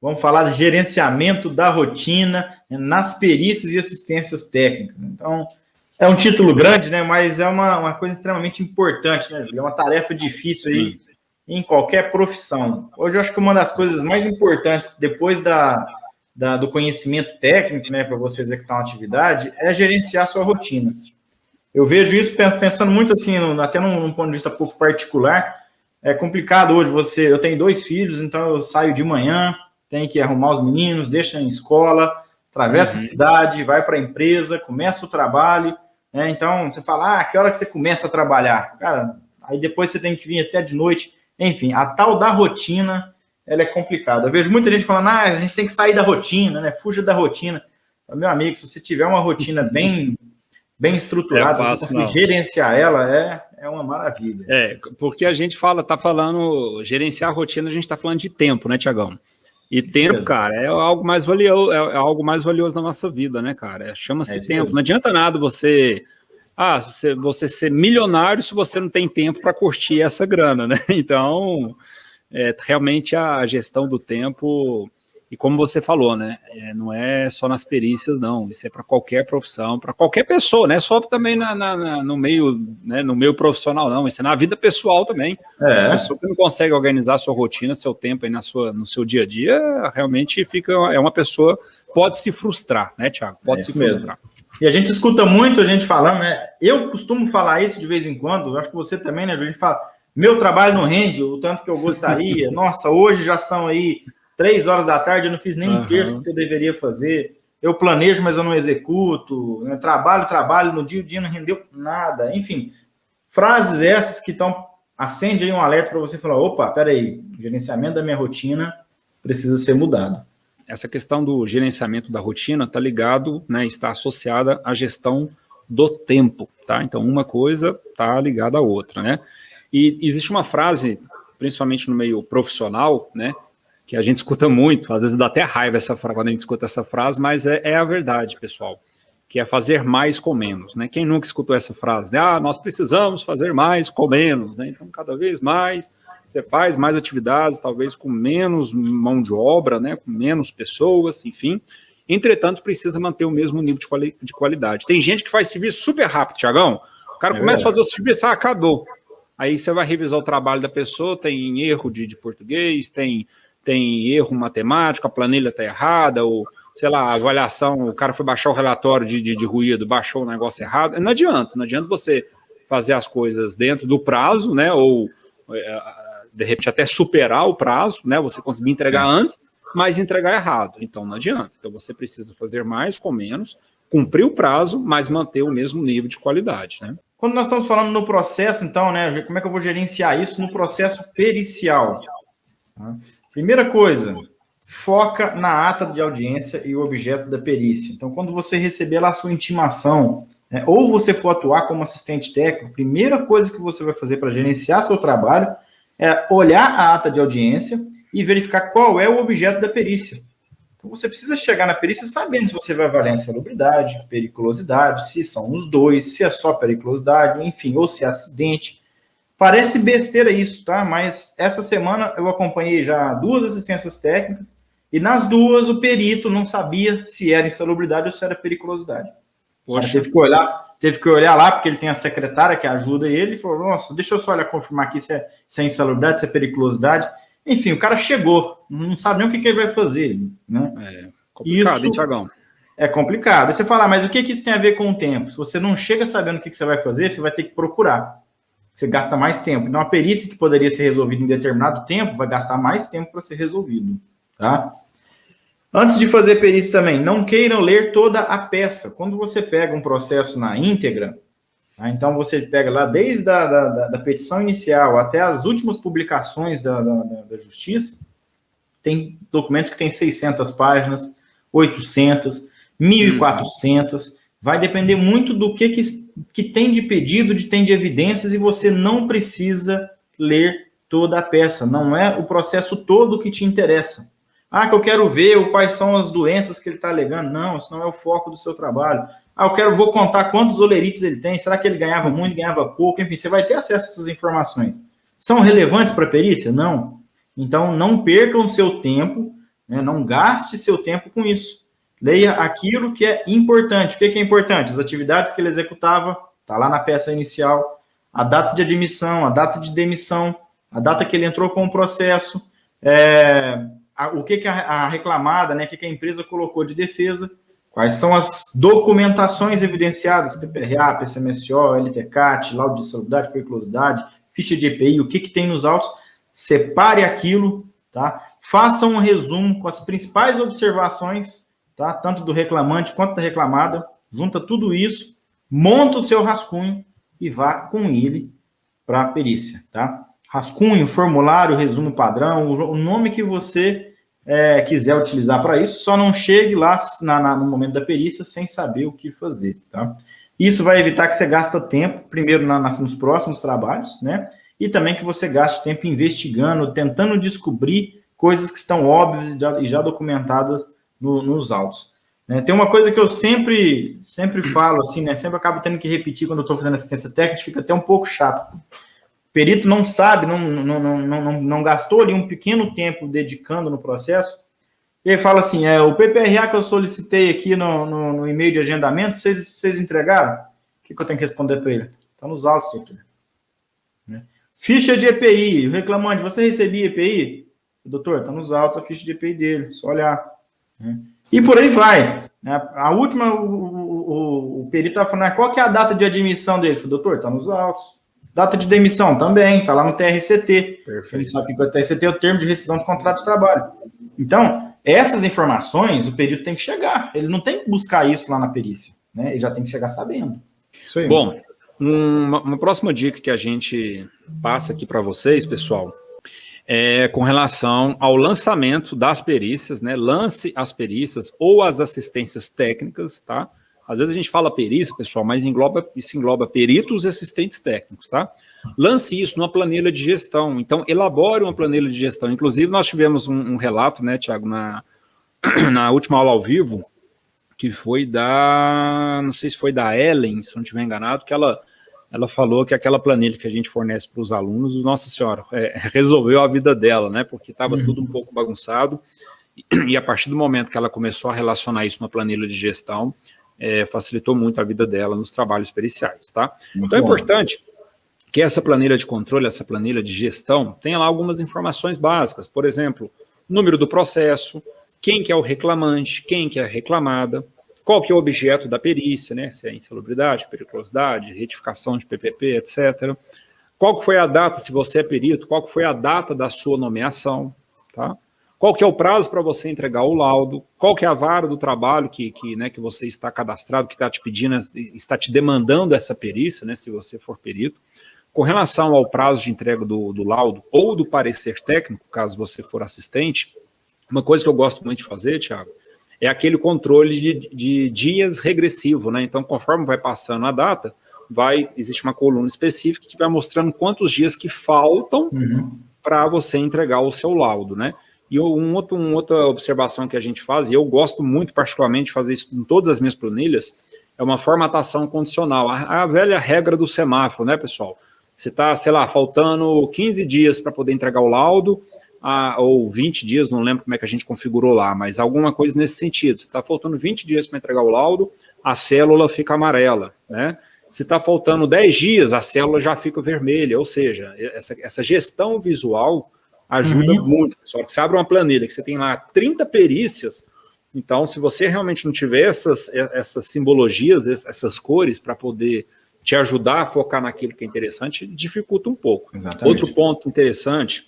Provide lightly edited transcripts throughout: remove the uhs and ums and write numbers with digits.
Vamos falar de gerenciamento da rotina nas perícias e assistências técnicas. Então, é um título grande, né? Mas é uma coisa extremamente importante, né, Júlio? É uma tarefa difícil aí em qualquer profissão. Hoje eu acho que uma das coisas mais importantes, depois do conhecimento técnico, né, para você executar uma atividade, é gerenciar a sua rotina. Eu vejo isso pensando muito assim, até num ponto de vista pouco particular. É complicado hoje eu tenho 2 filhos, então eu saio de manhã, tenho que arrumar os meninos, deixo em escola, atravessa a cidade, vai para a empresa, começa o trabalho, né? Então você fala, que hora que você começa a trabalhar? Cara, aí depois você tem que vir até de noite. Enfim, a tal da rotina, ela é complicada. Eu vejo muita gente falando, a gente tem que sair da rotina, né? Fuja da rotina. Meu amigo, se você tiver uma rotina bem estruturada, se você conseguir gerenciar ela, é uma maravilha. Porque a gente tá falando, gerenciar a rotina, a gente está falando de tempo, né, Tiagão? E tempo, cara, é algo mais valioso na nossa vida, né, cara? Chama-se tempo. Não adianta nada você ser milionário se você não tem tempo para curtir essa grana, né? Então, realmente a gestão do tempo, e como você falou, né? Não é só nas perícias, não. Isso é para qualquer profissão, para qualquer pessoa, né? Só também no meio, né? No meio profissional, não. Isso é na vida pessoal também. A pessoa que não consegue organizar a sua rotina, seu tempo aí no seu dia a dia, realmente é uma pessoa, pode se frustrar, né, Thiago? Pode se frustrar. E a gente escuta muito a gente falando, né? Eu costumo falar isso de vez em quando, acho que você também, né? A gente fala, meu trabalho não rende o tanto que eu gostaria. Nossa, hoje já são aí 3 horas da tarde, eu não fiz nem um terço do que eu deveria fazer. Eu planejo, mas eu não executo. Né? Trabalho, no dia a dia não rendeu nada. Enfim, frases essas que acende aí um alerta para você falar, opa, peraí, o gerenciamento da minha rotina precisa ser mudado. Essa questão do gerenciamento da rotina está ligado, né, está associada à gestão do tempo, tá? Então, uma coisa está ligada à outra, né? E existe uma frase, principalmente no meio profissional, né, que a gente escuta muito, às vezes dá até raiva quando a gente escuta essa frase, mas é a verdade, pessoal, que é fazer mais com menos, né? Quem nunca escutou essa frase, né? Nós precisamos fazer mais com menos, né? Então, cada vez mais você faz mais atividades, talvez com menos mão de obra, né? Com menos pessoas, enfim. Entretanto, precisa manter o mesmo nível de qualidade. Tem gente que faz serviço super rápido, Tiagão. O cara começa a fazer o serviço, acabou. Aí você vai revisar o trabalho da pessoa, tem erro de português, tem erro matemático, a planilha está errada, ou, sei lá, a avaliação, o cara foi baixar o relatório de ruído, baixou o negócio errado. Não adianta você fazer as coisas dentro do prazo, né, ou de repente até superar o prazo, né, você conseguir entregar antes, mas entregar errado. Então não adianta. Então você precisa fazer mais com menos, cumprir o prazo, mas manter o mesmo nível de qualidade, né? Quando nós estamos falando no processo, então, né, como é que eu vou gerenciar isso no processo pericial? Primeira coisa, foca na ata de audiência e o objeto da perícia. Então, quando você receber lá a sua intimação, né, ou você for atuar como assistente técnico, a primeira coisa que você vai fazer para gerenciar seu trabalho é olhar a ata de audiência e verificar qual é o objeto da perícia. Então, você precisa chegar na perícia sabendo se você vai avaliar insalubridade, periculosidade, se são os dois, se é só periculosidade, enfim, ou se é acidente. Parece besteira isso, tá? Mas essa semana eu acompanhei já 2 assistências técnicas e nas 2 o perito não sabia se era insalubridade ou se era periculosidade. Teve que olhar lá, porque ele tem a secretária que ajuda ele e falou, nossa, deixa eu só olhar, confirmar aqui se é insalubridade, se é periculosidade. Enfim, o cara chegou, não sabe nem o que ele vai fazer, né? É complicado, hein, Tiagão? É complicado. Aí você fala, mas o que isso tem a ver com o tempo? Se você não chega sabendo o que você vai fazer, você vai ter que procurar. Você gasta mais tempo. Então, a perícia que poderia ser resolvida em determinado tempo, vai gastar mais tempo para ser resolvido, tá? Antes de fazer perícia também, não queiram ler toda a peça. Quando você pega um processo na íntegra, tá? Então você pega lá desde a petição inicial até as últimas publicações da Justiça, tem documentos que têm 600 páginas, 800, 1.400, vai depender muito do que tem de pedido, tem de evidências, e você não precisa ler toda a peça, não é o processo todo que te interessa. Que eu quero ver quais são as doenças que ele está alegando. Não, isso não é o foco do seu trabalho. Vou contar quantos olerites ele tem, será que ele ganhava muito, ganhava pouco, enfim, você vai ter acesso a essas informações. São relevantes para a perícia? Não. Então, não percam o seu tempo né? Não gaste seu tempo com isso. Leia aquilo que é importante. O que é importante? As atividades que ele executava, está lá na peça inicial, a data de admissão, a data de demissão, a data que ele entrou com o processo, o que a reclamada, né, o que a empresa colocou de defesa, quais são as documentações evidenciadas, PPRA, PCMSO, LTCAT, laudo de salubridade, periculosidade, ficha de EPI, o que tem nos autos, separe aquilo, tá? Faça um resumo com as principais observações, tá? Tanto do reclamante quanto da reclamada, junta tudo isso, monta o seu rascunho e vá com ele para a perícia, tá? Rascunho, formulário, resumo padrão, o nome que você quiser utilizar para isso, só não chegue lá no momento da perícia sem saber o que fazer, tá? Isso vai evitar que você gaste tempo, primeiro nos próximos trabalhos, né? E também que você gaste tempo investigando, tentando descobrir coisas que estão óbvias e já documentadas nos autos. Né? Tem uma coisa que eu sempre falo, assim, né? Sempre acabo tendo que repetir quando eu estou fazendo assistência técnica, fica até um pouco chato. O perito não sabe, não gastou ali um pequeno tempo dedicando no processo, e ele fala assim, o PPRA que eu solicitei aqui no e-mail de agendamento, vocês entregaram? O que eu tenho que responder para ele? Está nos autos, doutor. Né? Ficha de EPI, o reclamante, você recebia EPI? Doutor, está nos autos a ficha de EPI dele, só olhar. Né? E por aí vai. Né? A última, o perito está falando, qual que é a data de admissão dele? Falei, doutor, está nos autos. Data de demissão também, está lá no TRCT. Perfeito. Ele sabe que o TRCT é o termo de rescisão de contrato de trabalho. Então, essas informações, o perito tem que chegar. Ele não tem que buscar isso lá na perícia. Né? Ele já tem que chegar sabendo. Isso aí. Bom, uma próxima dica que a gente passa aqui para vocês, pessoal, é com relação ao lançamento das perícias, né? Lance as perícias ou as assistências técnicas, tá? Às vezes a gente fala perícia, pessoal, mas isso engloba peritos e assistentes técnicos, tá? Lance isso numa planilha de gestão. Então, elabore uma planilha de gestão. Inclusive, nós tivemos um relato, né, Tiago, na última aula ao vivo, que foi não sei se foi da Ellen, se não estiver enganado, que ela falou que aquela planilha que a gente fornece para os alunos, nossa senhora, resolveu a vida dela, né, porque estava tudo um pouco bagunçado, e a partir do momento que ela começou a relacionar isso na planilha de gestão, facilitou muito a vida dela nos trabalhos periciais, tá? Muito então é importante que essa planilha de controle, essa planilha de gestão, tenha lá algumas informações básicas, por exemplo, número do processo, quem que é o reclamante, quem que é a reclamada, qual que é o objeto da perícia, né? Se é insalubridade, periculosidade, retificação de PPP, etc. Qual que foi a data, se você é perito, qual que foi a data da sua nomeação, tá? Qual que é o prazo para você entregar o laudo, qual que é a vara do trabalho que você está cadastrado, que está te pedindo, está te demandando essa perícia, né, se você for perito. Com relação ao prazo de entrega do laudo ou do parecer técnico, caso você for assistente, uma coisa que eu gosto muito de fazer, Tiago, é aquele controle de dias regressivo, né? Então, conforme vai passando a data, existe uma coluna específica que vai mostrando quantos dias que faltam para você entregar o seu laudo, né? E uma outra observação que a gente faz, e eu gosto muito particularmente de fazer isso em todas as minhas planilhas, é uma formatação condicional, a velha regra do semáforo, né, pessoal? Você está, sei lá, faltando 15 dias para poder entregar o laudo, ou 20 dias, não lembro como é que a gente configurou lá, mas alguma coisa nesse sentido. Se está faltando 20 dias para entregar o laudo, a célula fica amarela, né? Se está faltando 10 dias, a célula já fica vermelha, ou seja, essa gestão visual ajuda muito, pessoal. Você abre uma planilha que você tem lá 30 perícias, então se você realmente não tiver essas simbologias, essas cores para poder te ajudar a focar naquilo que é interessante, dificulta um pouco. Exatamente. Outro ponto interessante,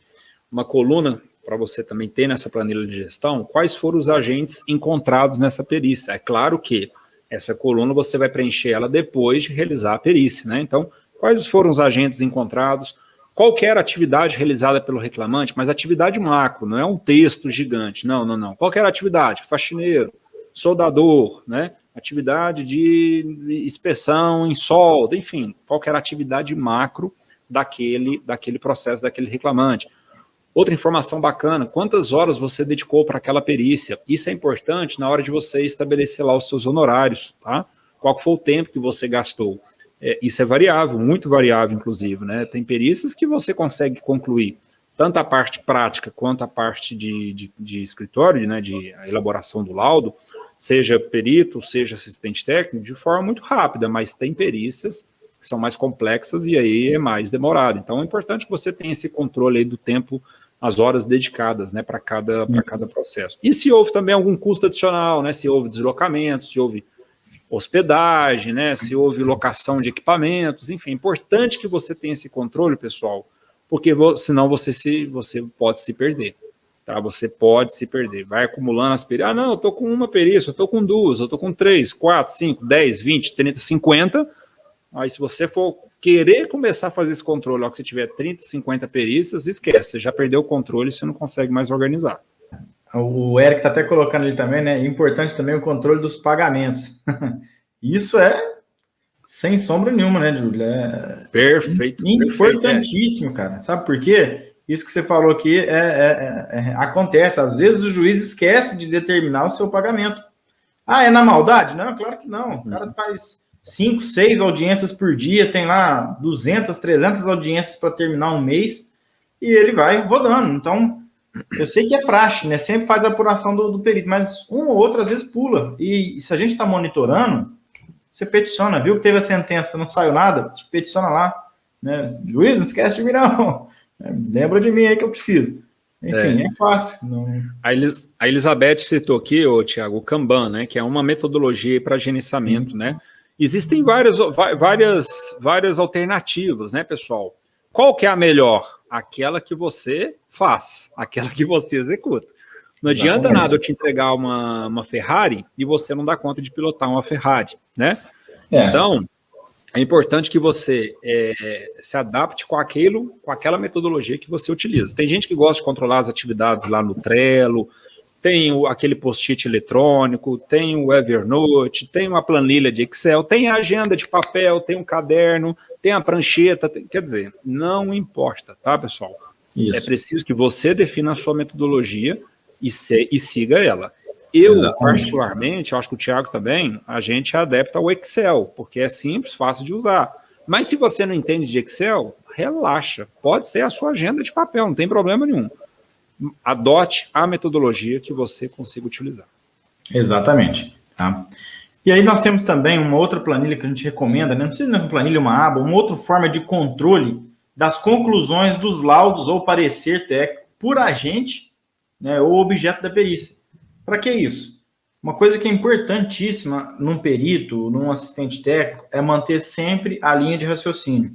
uma coluna para você também ter nessa planilha de gestão, quais foram os agentes encontrados nessa perícia. É claro que essa coluna você vai preencher ela depois de realizar a perícia, né? Então, quais foram os agentes encontrados, qualquer atividade realizada pelo reclamante, mas atividade macro, não é um texto gigante, não. Qualquer atividade, faxineiro, soldador, né? Atividade de inspeção em solda, enfim, qualquer atividade macro daquele processo, daquele reclamante. Outra informação bacana, quantas horas você dedicou para aquela perícia? Isso é importante na hora de você estabelecer lá os seus honorários, tá? Qual foi o tempo que você gastou? Isso é variável, muito variável, inclusive, né? Tem perícias que você consegue concluir tanto a parte prática quanto a parte de escritório, né, de elaboração do laudo, seja perito, seja assistente técnico, de forma muito rápida, mas tem perícias que são mais complexas e aí é mais demorado. Então é importante que você tenha esse controle aí do tempo, as horas dedicadas, né, para cada processo. E se houve também algum custo adicional, né, se houve deslocamento, se houve hospedagem, né, se houve locação de equipamentos, enfim, é importante que você tenha esse controle, pessoal, porque senão você pode se perder. Tá? Você pode se perder. Vai acumulando as perícias. Ah, não, eu estou com uma perícia, eu estou com duas, eu estou com 3, 4, 5, 10, 20, 30, 50. Aí, se você for querer começar a fazer esse controle, ó, que você tiver 30, 50 perícias, esquece, você já perdeu o controle e você não consegue mais organizar. O Eric está até colocando ali também, né? É importante também o controle dos pagamentos. Isso é sem sombra nenhuma, né, Júlio? Perfeito. Importantíssimo, cara. Sabe por quê? Isso que você falou aqui acontece. Às vezes o juiz esquece de determinar o seu pagamento. Ah, é na maldade? Não, claro que não. O cara faz 5, 6 audiências por dia, tem lá 200, 300 audiências para terminar um mês e ele vai rodando. Então, eu sei que é praxe, né? Sempre faz a apuração do perito, mas um ou outro às vezes pula. E se a gente está monitorando, você peticiona, viu que teve a sentença, não saiu nada, você peticiona lá, né? Juiz, não esquece de mim não. Lembra de mim aí que eu preciso. Enfim, é fácil. Não... A Elizabeth citou aqui, Tiago, o Kanban, né? Que é uma metodologia para gerenciamento, né? Existem várias alternativas, né, pessoal? Qual que é a melhor? Aquela que você faz, aquela que você executa. Não adianta nada eu te entregar uma Ferrari e você não dá conta de pilotar uma Ferrari, né? Então, é importante que você se adapte com aquela metodologia que você utiliza. Tem gente que gosta de controlar as atividades lá no Trello, tem aquele post-it eletrônico, tem o Evernote, tem uma planilha de Excel, tem a agenda de papel, tem um caderno, tem a prancheta, quer dizer, não importa, tá, pessoal? Isso. É preciso que você defina a sua metodologia e siga ela. Eu, particularmente, acho que o Thiago também, a gente é adepto ao Excel, porque é simples, fácil de usar. Mas se você não entende de Excel, relaxa, pode ser a sua agenda de papel, não tem problema nenhum. Adote a metodologia que você consiga utilizar. Exatamente. Tá? E aí nós temos também uma outra planilha que a gente recomenda, né? Não precisa de uma planilha, uma aba, uma outra forma de controle das conclusões dos laudos ou parecer técnico por agente, né, ou objeto da perícia. Para que isso? Uma coisa que é importantíssima num perito, num assistente técnico, é manter sempre a linha de raciocínio.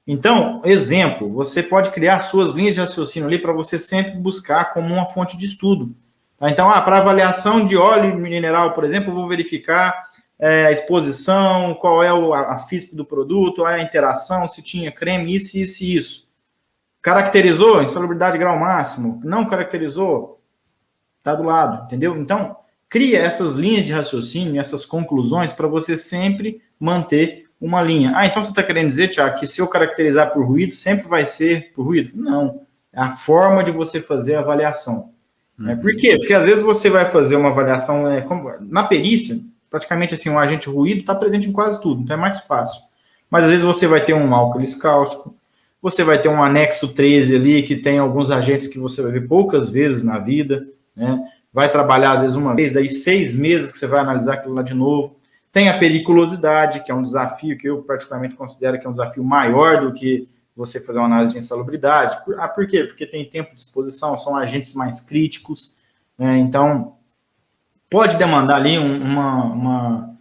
Então, exemplo, você pode criar suas linhas de raciocínio ali para você sempre buscar como uma fonte de estudo. Tá? Então, para avaliação de óleo mineral, por exemplo, eu vou verificar a exposição, qual é a FISP do produto, a interação, se tinha creme, isso, isso e isso. Caracterizou? Insalubridade grau máximo. Não caracterizou? Está do lado, entendeu? Então, cria essas linhas de raciocínio, essas conclusões, para você sempre manter uma linha. Ah, então você está querendo dizer, Thiago, que se eu caracterizar por ruído, sempre vai ser por ruído? Não. É a forma de você fazer a avaliação. Por quê? Porque às vezes você vai fazer uma avaliação, na perícia, praticamente assim, um agente ruído está presente em quase tudo, então é mais fácil. Mas às vezes você vai ter um álcalis cáustico, você vai ter um anexo 13 ali, que tem alguns agentes que você vai ver poucas vezes na vida, né? Vai trabalhar às vezes uma vez, daí 6 meses que você vai analisar aquilo lá de novo. Tem a periculosidade, que é um desafio que eu particularmente considero que é um desafio maior do que você fazer uma análise de insalubridade. Por quê? Porque tem tempo de exposição, são agentes mais críticos, né? Então, pode demandar ali um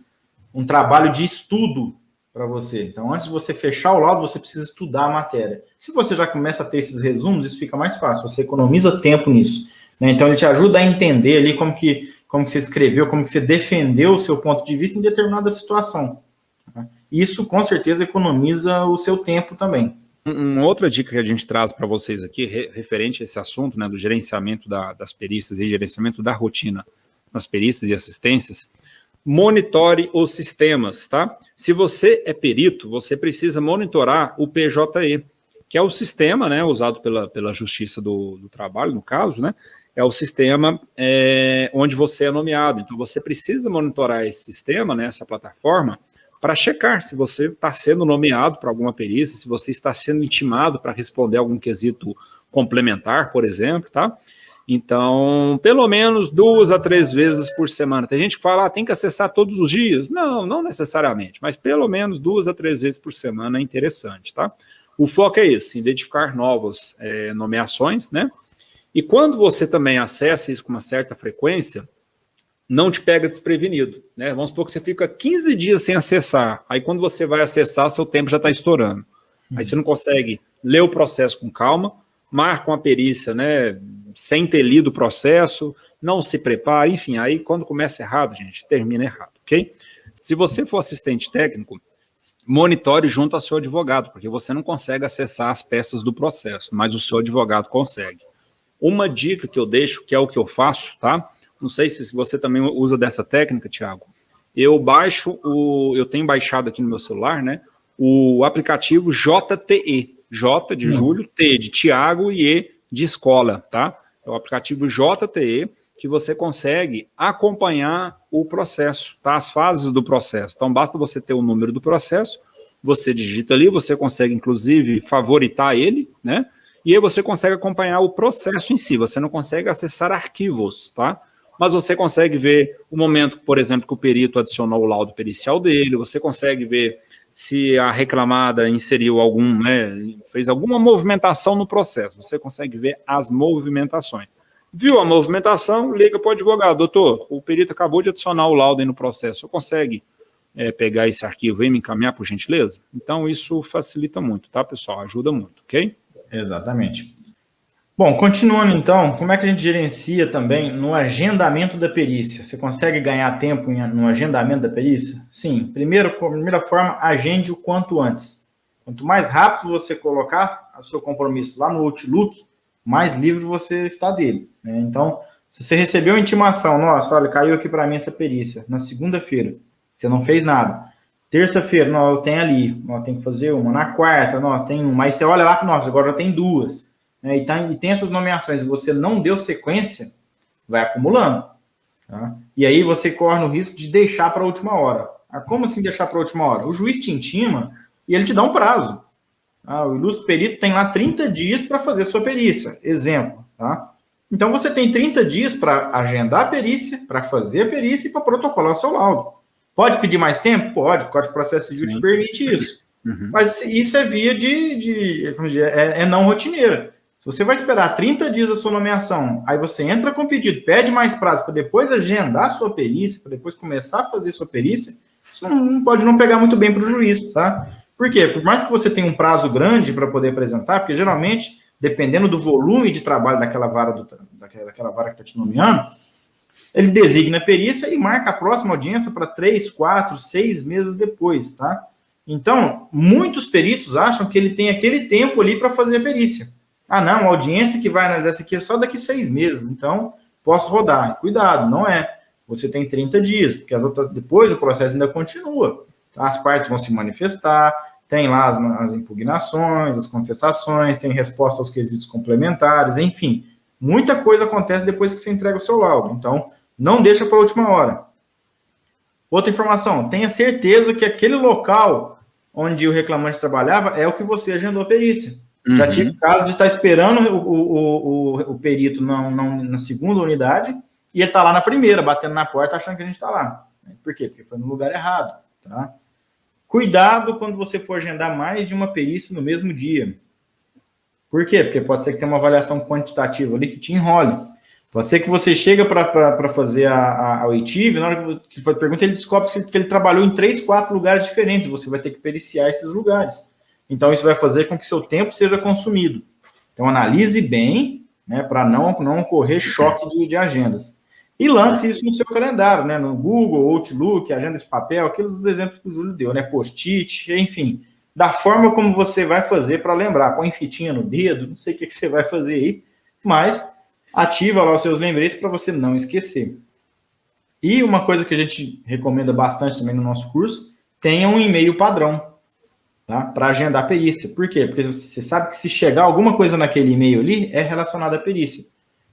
trabalho de estudo para você. Então, antes de você fechar o laudo, você precisa estudar a matéria. Se você já começa a ter esses resumos, isso fica mais fácil, você economiza tempo nisso, né? Então, ele te ajuda a entender ali como que você escreveu, como que você defendeu o seu ponto de vista em determinada situação. Isso, com certeza, economiza o seu tempo também. Uma outra dica que a gente traz para vocês aqui, referente a esse assunto, né, do gerenciamento das perícias e gerenciamento da rotina nas perícias e assistências, monitore os sistemas, tá? Se você é perito, você precisa monitorar o PJE, que é o sistema, né, usado pela Justiça do Trabalho, no caso, né, é o sistema onde você é nomeado. Então, você precisa monitorar esse sistema, né, essa plataforma, para checar se você está sendo nomeado para alguma perícia, se você está sendo intimado para responder algum quesito complementar, por exemplo, tá? Então, pelo menos 2 a 3 vezes por semana. Tem gente que fala, tem que acessar todos os dias. Não, não necessariamente, mas pelo menos 2 a 3 vezes por semana é interessante, tá? O foco é esse, identificar novas nomeações, né? E quando você também acessa isso com uma certa frequência, não te pega desprevenido, né? Vamos supor que você fica 15 dias sem acessar, aí quando você vai acessar, seu tempo já está estourando. Aí você não consegue ler o processo com calma, marca uma perícia, né, sem ter lido o processo, não se prepara, enfim, aí quando começa errado, gente, termina errado, ok? Se você for assistente técnico, monitore junto ao seu advogado, porque você não consegue acessar as peças do processo, mas o seu advogado consegue. Uma dica que eu deixo, que é o que eu faço, tá? Não sei se você também usa dessa técnica, Thiago. Eu tenho baixado aqui no meu celular, né, o aplicativo JTE, J de Júlio, T de Tiago e E de escola, tá? É o aplicativo JTE que você consegue acompanhar o processo, tá? As fases do processo. Então, basta você ter o número do processo, você digita ali, você consegue, inclusive, favoritar ele, né? E aí você consegue acompanhar o processo em si. Você não consegue acessar arquivos, tá? Mas você consegue ver o momento, por exemplo, que o perito adicionou o laudo pericial dele, você consegue ver se a reclamada inseriu fez alguma movimentação no processo. Você consegue ver as movimentações. Viu a movimentação, liga para o advogado. Doutor, o perito acabou de adicionar o laudo aí no processo. Você consegue pegar esse arquivo e me encaminhar, por gentileza? Então, isso facilita muito, tá, pessoal? Ajuda muito, ok? Exatamente. Bom, continuando então, como é que a gente gerencia também no agendamento da perícia? Você consegue ganhar tempo no agendamento da perícia? Sim. Primeira forma, agende o quanto antes. Quanto mais rápido você colocar o seu compromisso lá no Outlook, mais livre você está dele, né? Então, se você recebeu a intimação, nossa, olha, caiu aqui para mim essa perícia, na segunda-feira, você não fez nada. Terça-feira, eu tenho ali, eu tenho que fazer uma. Na quarta, tem uma. Aí você olha lá, nossa, agora já tem 2. Né? E tem essas nomeações, e você não deu sequência, vai acumulando. Tá? E aí você corre no risco de deixar para a última hora. Como assim deixar para a última hora? O juiz te intima e ele te dá um prazo. O ilustre perito tem lá 30 dias para fazer sua perícia. Exemplo. Tá? Então você tem 30 dias para agendar a perícia, para fazer a perícia e para protocolar o seu laudo. Pode pedir mais tempo? Pode, o Código de Processo Civil te permite isso. Uhum. Mas isso é via é não rotineira. Se você vai esperar 30 dias a sua nomeação, aí você entra com pedido, pede mais prazo para depois agendar a sua perícia, para depois começar a fazer sua perícia, isso pode não pegar muito bem para o juiz, tá? Por quê? Por mais que você tenha um prazo grande para poder apresentar, porque geralmente, dependendo do volume de trabalho daquela vara que está te nomeando, ele designa a perícia e marca a próxima audiência para 3, 4, 6 meses depois, tá? Então, muitos peritos acham que ele tem aquele tempo ali para fazer a perícia. Não, a audiência que vai analisar isso aqui é só daqui 6 meses, então posso rodar. Cuidado, não é. Você tem 30 dias, porque depois o processo ainda continua. As partes vão se manifestar, tem lá as impugnações, as contestações, tem resposta aos quesitos complementares, enfim. Muita coisa acontece depois que você entrega o seu laudo. Então, não deixa para a última hora. Outra informação, tenha certeza que aquele local onde o reclamante trabalhava é o que você agendou a perícia. Uhum. Já tive caso de estar esperando o perito na segunda unidade e ele está lá na primeira, batendo na porta, achando que a gente está lá. Por quê? Porque foi no lugar errado. Tá? Cuidado quando você for agendar mais de uma perícia no mesmo dia. Por quê? Porque pode ser que tenha uma avaliação quantitativa ali que te enrole. Pode ser que você chega para fazer a oitiva, na hora que foi pergunta, ele descobre que ele trabalhou em 3, 4 lugares diferentes. Você vai ter que periciar esses lugares. Então, isso vai fazer com que seu tempo seja consumido. Então, analise bem, né, para não ocorrer choque de agendas. E lance isso no seu calendário, né, no Google, Outlook, agenda de papel, aqueles dos exemplos que o Júlio deu, né, post-it, enfim. Da forma como você vai fazer para lembrar. Põe fitinha no dedo, não sei o que você vai fazer aí, mas ativa lá os seus lembretes para você não esquecer. E uma coisa que a gente recomenda bastante também no nosso curso, tenha um e-mail padrão. Tá? Para agendar a perícia. Por quê? Porque você sabe que se chegar alguma coisa naquele e-mail ali, é relacionada à perícia.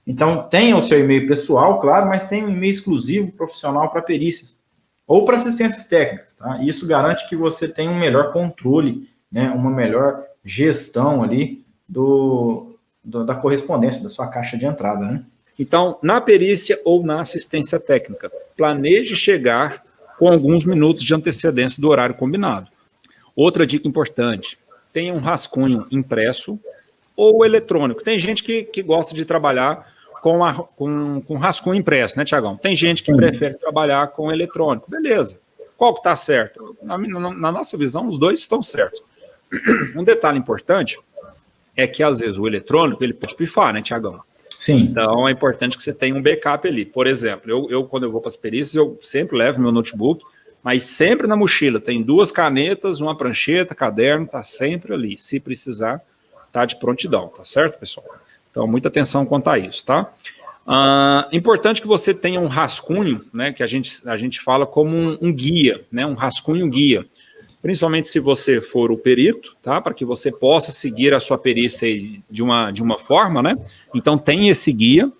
Então, tenha o seu e-mail pessoal, claro, mas tenha um e-mail exclusivo profissional para perícias. Ou para assistências técnicas. Tá? E isso garante que você tenha um melhor controle, né? Uma melhor gestão ali da correspondência, da sua caixa de entrada, né? Então, na perícia ou na assistência técnica, planeje chegar com alguns minutos de antecedência do horário combinado. Outra dica importante, tenha um rascunho impresso ou eletrônico. Tem gente que gosta de trabalhar com rascunho impresso, né, Tiagão? Tem gente que prefere trabalhar com eletrônico. Beleza. Qual que está certo? Na nossa visão, os dois estão certos. Um detalhe importante é que, às vezes, o eletrônico ele pode pifar, né, Tiagão? Sim. Então, é importante que você tenha um backup ali. Por exemplo, eu quando eu vou para as perícias, eu sempre levo meu notebook, mas sempre na mochila. Tem 2 canetas, uma prancheta, caderno, tá sempre ali. Se precisar, tá de prontidão, tá certo, pessoal? Então, muita atenção quanto a isso, tá? Importante que você tenha um rascunho, né, que a gente fala como um guia, né, um rascunho guia. Principalmente se você for o perito, tá? Para que você possa seguir a sua perícia de uma forma, né? Então tem esse guia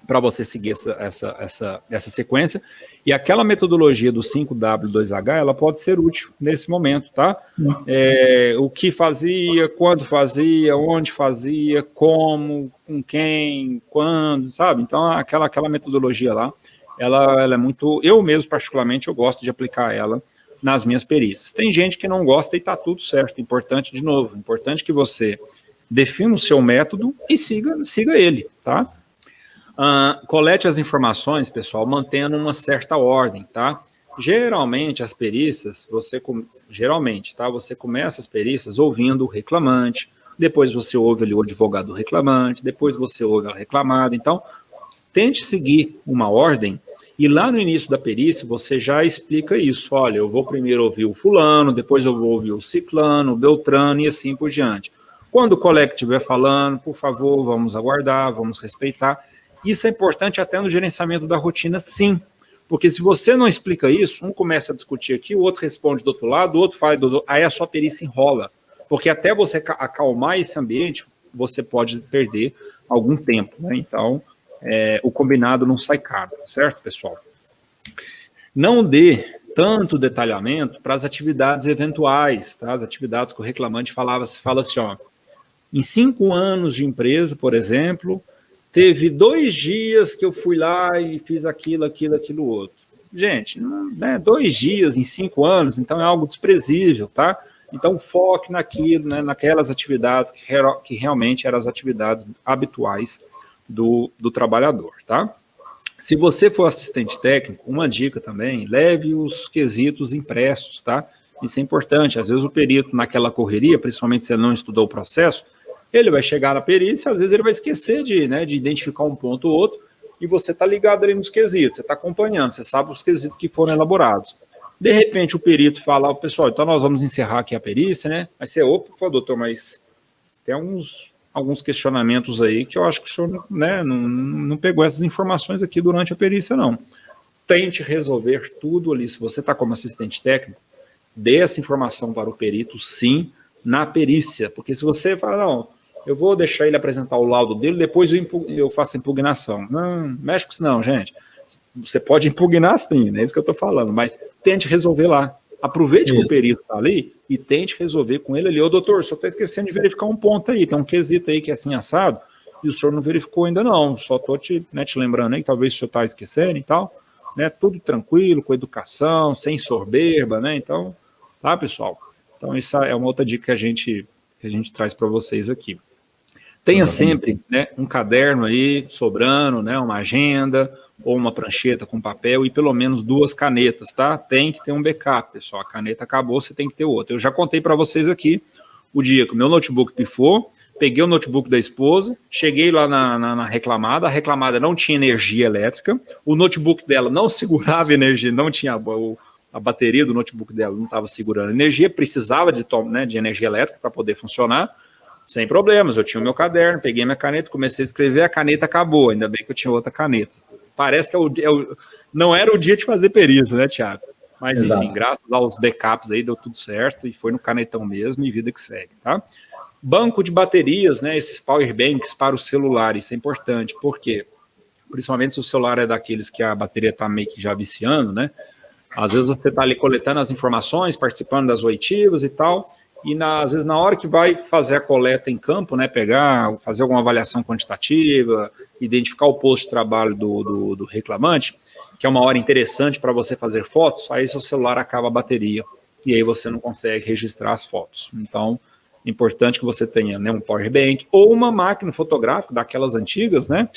para você seguir essa sequência. E aquela metodologia do 5W2H, ela pode ser útil nesse momento, tá? O que fazia, quando fazia, onde fazia, como, com quem, quando, sabe? Então aquela metodologia lá, ela é muito... Eu mesmo, particularmente, eu gosto de aplicar ela nas minhas perícias. Tem gente que não gosta e está tudo certo. Importante, de novo, importante que você defina o seu método e siga ele, tá? Colete as informações, pessoal, mantendo uma certa ordem, tá? Geralmente, as perícias, você começa as perícias ouvindo o reclamante, depois você ouve ali o advogado do reclamante, depois você ouve a reclamada. Então, tente seguir uma ordem. E lá no início da perícia, você já explica isso. Olha, eu vou primeiro ouvir o fulano, depois eu vou ouvir o ciclano, o beltrano e assim por diante. Quando o colega estiver falando, por favor, vamos aguardar, vamos respeitar. Isso é importante até no gerenciamento da rotina, sim. Porque se você não explica isso, um começa a discutir aqui, o outro responde do outro lado, o outro fala do outro, aí a sua perícia enrola. Porque até você acalmar esse ambiente, você pode perder algum tempo, né? Então... o combinado não sai caro, certo, pessoal? Não dê tanto detalhamento para as atividades eventuais, tá? As atividades que o reclamante fala assim, ó, em 5 anos de empresa, por exemplo, teve 2 dias que eu fui lá e fiz aquilo outro. Gente, né, 2 dias em 5 anos, então é algo desprezível, tá? Então foque naquilo, né, naquelas atividades que realmente eram as atividades habituais do trabalhador, tá? Se você for assistente técnico, uma dica também, leve os quesitos impressos, tá? Isso é importante. Às vezes o perito, naquela correria, principalmente se ele não estudou o processo, ele vai chegar na perícia, às vezes ele vai esquecer de identificar um ponto ou outro, e você está ligado ali nos quesitos, você está acompanhando, você sabe os quesitos que foram elaborados. De repente o perito fala, pessoal, então nós vamos encerrar aqui a perícia, né? Aí você, opa, por favor, doutor, mas tem alguns questionamentos aí que eu acho que o senhor, né, não pegou essas informações aqui durante a perícia, não. Tente resolver tudo ali. Se você está como assistente técnico, dê essa informação para o perito, sim, na perícia. Porque se você fala, não, eu vou deixar ele apresentar o laudo dele, depois eu faço a impugnação. Não, mexe com isso não, gente. Você pode impugnar sim, não é isso que eu estou falando, mas tente resolver lá. Aproveite que o perito está ali e tente resolver com ele ali. Ô, doutor, o senhor está esquecendo de verificar um ponto aí, tem um quesito aí que é assim assado, e o senhor não verificou ainda não, só estou te lembrando aí, que talvez o senhor está esquecendo e tal, né, tudo tranquilo, com educação, sem soberba, né, então, tá, pessoal? Então, essa é uma outra dica que a gente traz para vocês aqui. Tenha sempre, né, um caderno aí sobrando, né, uma agenda, ou uma prancheta com papel e pelo menos 2 canetas, tá? Tem que ter um backup, pessoal. A caneta acabou, você tem que ter outra. Eu já contei para vocês aqui o dia que o meu notebook pifou, peguei o notebook da esposa, cheguei lá na reclamada, a reclamada não tinha energia elétrica, o notebook dela não segurava energia, não tinha a bateria do notebook dela, não estava segurando energia, precisava de energia elétrica para poder funcionar, sem problemas. Eu tinha o meu caderno, peguei minha caneta, comecei a escrever, a caneta acabou, ainda bem que eu tinha outra caneta. Parece que não era o dia de fazer perícia, né, Thiago? Mas, enfim, exato. Graças aos backups aí, deu tudo certo, e foi no canetão mesmo, e vida que segue, tá? Banco de baterias, né, esses power banks para o celular, isso é importante, por quê? Principalmente se o celular é daqueles que a bateria está meio que já viciando, né? Às vezes você está ali coletando as informações, participando das oitivas e tal, e às vezes na hora que vai fazer a coleta em campo, né, fazer alguma avaliação quantitativa, identificar o posto de trabalho do reclamante, que é uma hora interessante para você fazer fotos, aí seu celular acaba a bateria, e aí você não consegue registrar as fotos. Então, é importante que você tenha, né, um power bank ou uma máquina fotográfica daquelas antigas, né,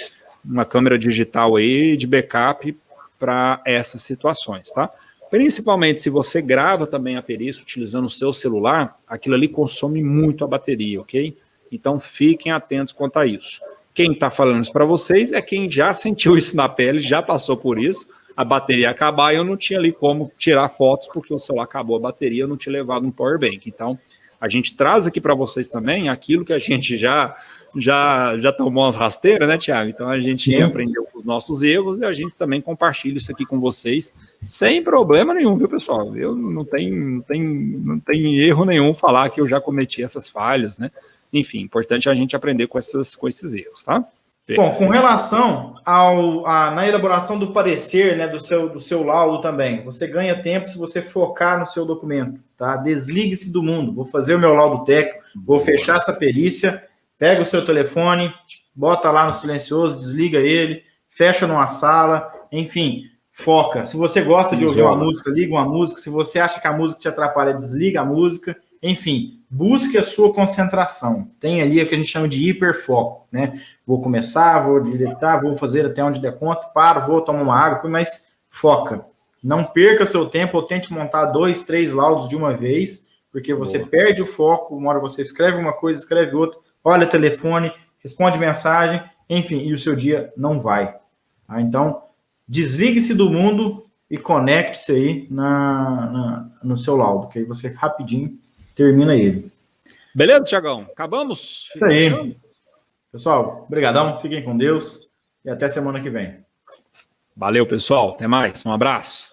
uma câmera digital aí de backup para essas situações, tá? Principalmente se você grava também a perícia utilizando o seu celular, aquilo ali consome muito a bateria, ok? Então fiquem atentos quanto a isso. Quem está falando isso para vocês é quem já sentiu isso na pele, já passou por isso, a bateria acabar e eu não tinha ali como tirar fotos porque o celular acabou a bateria, eu não tinha levado um power bank. Então a gente traz aqui para vocês também aquilo que a gente já tomou umas rasteiras, né, Thiago? Então a gente aprendeu com os nossos erros e a gente também compartilha isso aqui com vocês sem problema nenhum, viu, pessoal? Eu não tem erro nenhum falar que eu já cometi essas falhas, né? Enfim, importante a gente aprender com esses erros, tá? Bom, com relação na elaboração do parecer, né, do seu laudo também, você ganha tempo se você focar no seu documento, tá? Desligue-se do mundo. Vou fazer o meu laudo técnico, vou fechar essa perícia, pega o seu telefone, bota lá no silencioso, desliga ele, fecha numa sala, enfim, foca. Se você gosta de ouvir uma música, liga uma música. Se você acha que a música te atrapalha, desliga a música. Enfim, busque a sua concentração. Tem ali o que a gente chama de hiperfoco, né? Vou começar, vou diretar, vou fazer até onde der conta, paro, vou tomar uma água, mas foca. Não perca seu tempo ou tente montar 2, 3 laudos de uma vez, porque você perde o foco. Uma hora você escreve uma coisa, escreve outra, olha o telefone, responde mensagem, enfim, e o seu dia não vai. Tá? Então, desligue-se do mundo e conecte-se aí no seu laudo, que aí você rapidinho termina ele. Beleza, Thiagão? Acabamos? Isso aí. Pessoal, brigadão, fiquem com Deus e até semana que vem. Valeu, pessoal. Até mais. Um abraço.